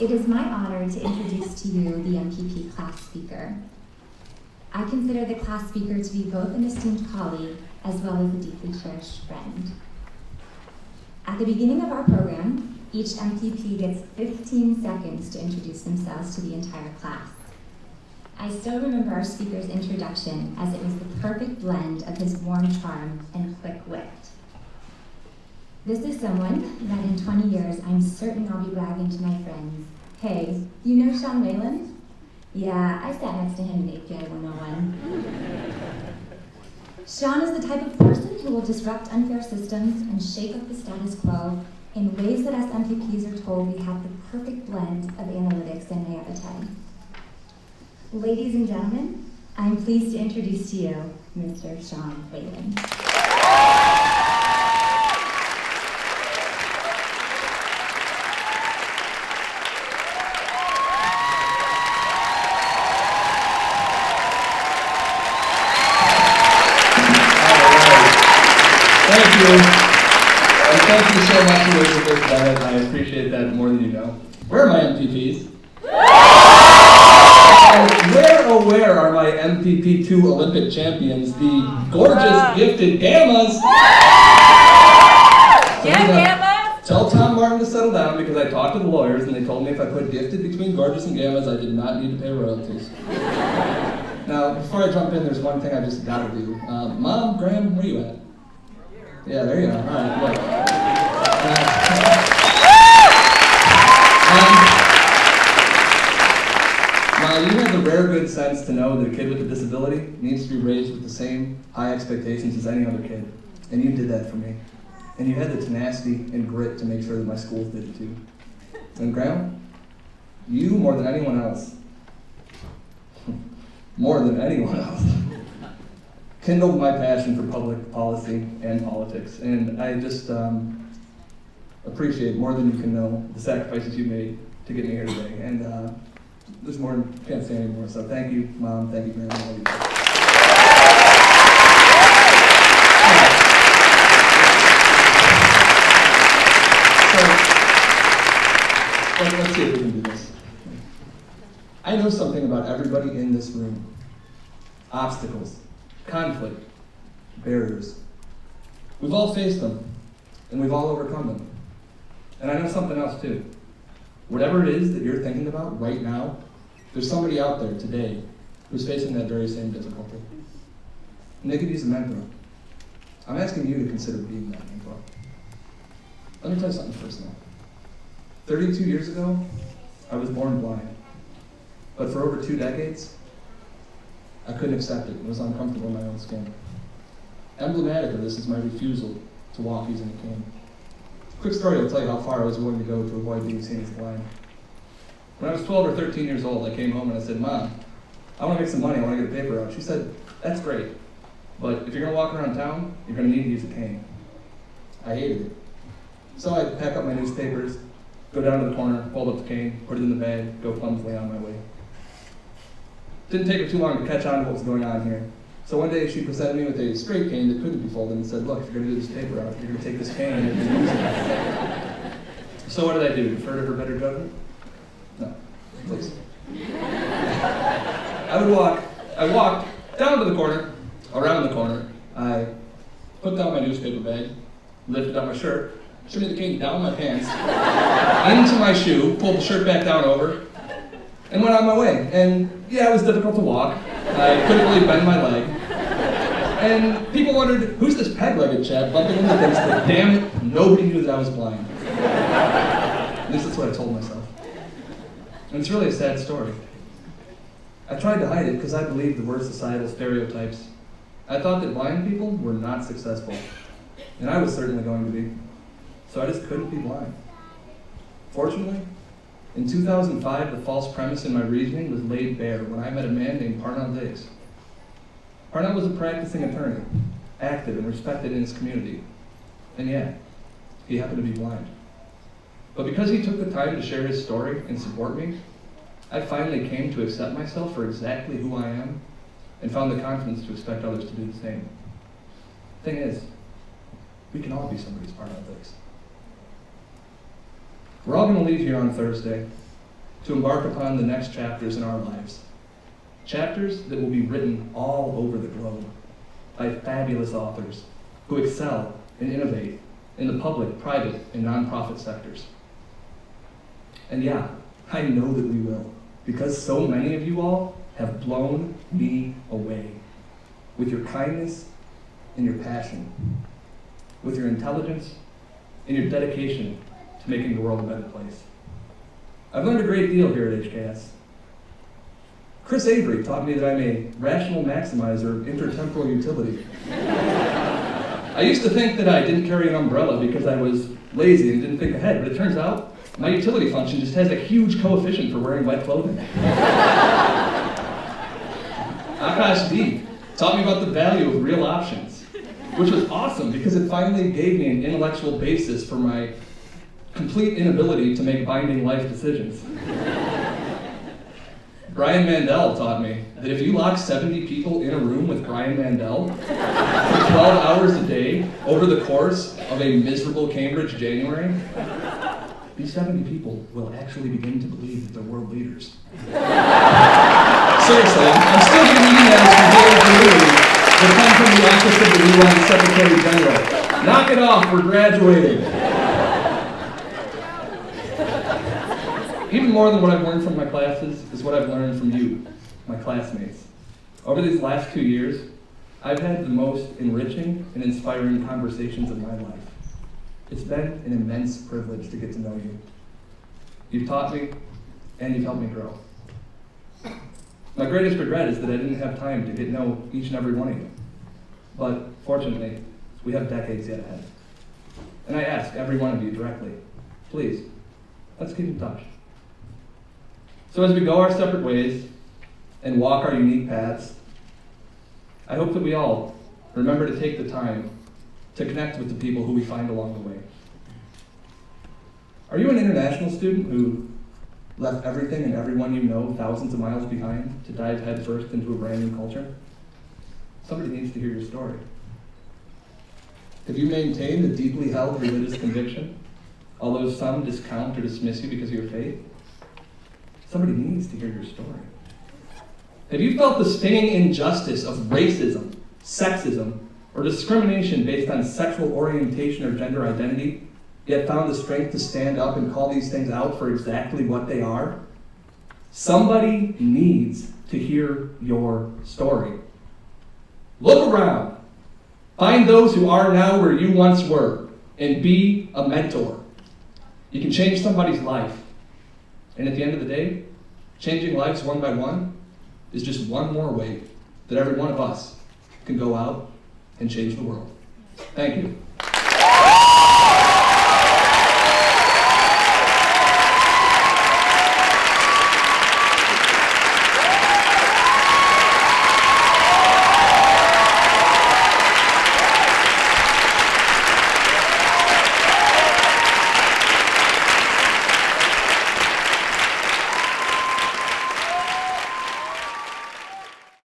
It is my honor to introduce to you the MPP class speaker. I consider the class speaker to be both an esteemed colleague as well as a deeply cherished friend. At the beginning of our program, each MPP gets 15 seconds to introduce themselves to the entire class. I still remember our speaker's introduction as it was the perfect blend of his warm charm and quick wit. This is someone that in 20 years I'm certain I'll be bragging to my friends. Hey, you know SeanWhalen? Yeah, I sat next to him in API 101. Sean is the type of person who will disrupt unfair systems and shake up the status quo in ways that us MPPs are told we have the perfect blend of analytics and naivete. Ladies and gentlemen, I'm pleased to introduce to you Mr. SeanWhalen. Thank you. And thank you so much, Elizabeth Bennett. I appreciate that more than you know. Where are my MPPs? Where are my MPP2 Olympic champions, the gorgeous, gifted Gammas? Yeah, Gammas! Tell Tom Martin to settle down because I talked to the lawyers and they told me if I put gifted between gorgeous and Gammas, I did not need to pay royalties. Now, before I jump in, there's one thing I just gotta do. Mom, Graham, where you at? Yeah, there you are. All right, look. You have the rare good sense to know that a kid with a disability needs to be raised with the same high expectations as any other kid. And you did that for me. And you had the tenacity and grit to make sure that my schools did it too. And Graham, you more than anyone else, kindled my passion for public policy and politics. And I just appreciate more than you can know the sacrifices you made to get me here today. And there's more, can't say anymore. So thank you, Mom, thank you, Grandma, all you guys. So, let's see if we can do this. I know something about everybody in this room. Obstacles, conflict, barriers. We've all faced them, and we've all overcome them. And I know something else too. Whatever it is that you're thinking about right now, there's somebody out there today who's facing that very same difficulty. And they could use a mentor. I'm asking you to consider being that mentor. Let me tell you something personal. 32 years ago, I was born blind. But for over 2 decades, I couldn't accept it. It was uncomfortable in my own skin. Emblematic of this is my refusal to walk using a cane. Quick story will tell you how far I was willing to go to avoid being seen as blind. When I was 12 or 13 years old, I came home and I said, Mom, I want to make some money, I want to get a paper out. She said, that's great, but if you're going to walk around town, you're going to need to use a cane. I hated it. So I'd pack up my newspapers, go down to the corner, fold up the cane, put it in the bag, go clumsily on my way. Didn't take her too long to catch on to what was going on here. So one day she presented me with a straight cane that couldn't be folded and said, look, if you're going to do this paper out, you're going to take this cane and you're going to use it. So what did I do? Defer to her better judgment? No, please. I walked down to the corner, around the corner. I put down my newspaper bag, lifted up my shirt, shimmied the cane down my pants, into my shoe, pulled the shirt back down over, and went on my way. And yeah, it was difficult to walk. I couldn't really bend my leg. And people wondered, who's this peg-legged chap bumping into things? But damn it, nobody knew that I was blind. At least that's what I told myself. And it's really a sad story. I tried to hide it because I believed the worst societal stereotypes. I thought that blind people were not successful. And I was certainly going to be. So I just couldn't be blind. Fortunately, in 2005, the false premise in my reasoning was laid bare when I met a man named Parnell Diggs. Parnell was a practicing attorney, active and respected in his community. And yeah, he happened to be blind. But because he took the time to share his story and support me, I finally came to accept myself for exactly who I am and found the confidence to expect others to do the same. Thing is, we can all be somebody's Parnell Diggs. We're all going to leave here on Thursday, to embark upon the next chapters in our lives. Chapters that will be written all over the globe by fabulous authors who excel and innovate in the public, private, and nonprofit sectors. And yeah, I know that we will, because so many of you all have blown me away with your kindness and your passion, with your intelligence and your dedication to making the world a better place. I've learned a great deal here at HKS. Chris Avery taught me that I'm a rational maximizer of intertemporal utility. I used to think that I didn't carry an umbrella because I was lazy and didn't think ahead, but it turns out my utility function just has a huge coefficient for wearing wet clothing. Akash Deep taught me about the value of real options, which was awesome because it finally gave me an intellectual basis for my complete inability to make binding life decisions. Brian Mandel taught me that if you lock 70 people in a room with Brian Mandel for 12 hours a day over the course of a miserable Cambridge January, these 70 people will actually begin to believe that they're world leaders. Seriously, I'm still getting emails from Whalen that come from the office of the UN Secretary General. Knock it off, we're graduating. Even more than what I've learned from my classes is what I've learned from you, my classmates. Over these last 2 years, I've had the most enriching and inspiring conversations of my life. It's been an immense privilege to get to know you. You've taught me, and you've helped me grow. My greatest regret is that I didn't have time to get to know each and every one of you. But fortunately, we have decades yet ahead. And I ask every one of you directly, please, let's keep in touch. So as we go our separate ways and walk our unique paths, I hope that we all remember to take the time to connect with the people who we find along the way. Are you an international student who left everything and everyone you know thousands of miles behind to dive headfirst into a brand new culture? Somebody needs to hear your story. Have you maintained a deeply held religious conviction, although some discount or dismiss you because of your faith? Somebody needs to hear your story. Have you felt the stinging injustice of racism, sexism, or discrimination based on sexual orientation or gender identity, yet found the strength to stand up and call these things out for exactly what they are? Somebody needs to hear your story. Look around. Find those who are now where you once were, and be a mentor. You can change somebody's life. And at the end of the day, changing lives one by one is just one more way that every one of us can go out and change the world. Thank you.